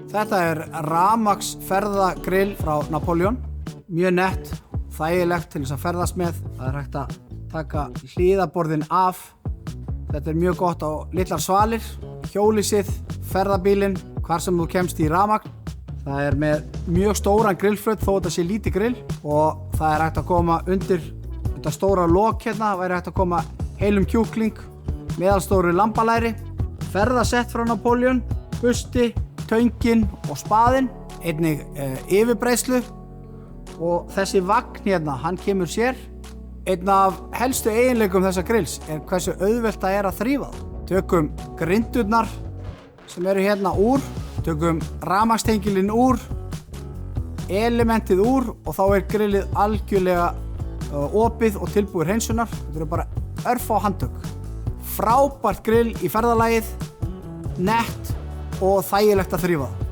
Þetta rafmagnsferðagrill frá Napoleon. Mjög nett, þægilegt til þess að ferðast með. Það hægt að taka hliðarborðin af. Þetta mjög gott á litlar svalir, hjólhýsið, ferðabílinn, hvar sem þú kemst í rafmagn. Það með mjög stóran grillflöt þó þetta sé lítið grill og það hægt að koma undir þetta stóra lok hérna, væri hægt að koma heilum kjúkling, meðalstóru lambalæri, ferðasett frá Napoleon, busti, töngin og spaðinn, einnig yfirbreiðslu og þessi vagn hérna, hann kemur sér. Einn af helstu eiginleikum þessa grills hversu auðvelt það að þrífa það. Tökum grindurnar sem eru hérna úr, tökum rafmagnstengilinn úr, elementið úr og þá grillið algjörlega opið og tilbúið hreinsunar. Þetta bara örfá handtök. Frábært grill í ferðalagið, nett og þægilegt að þrífa það.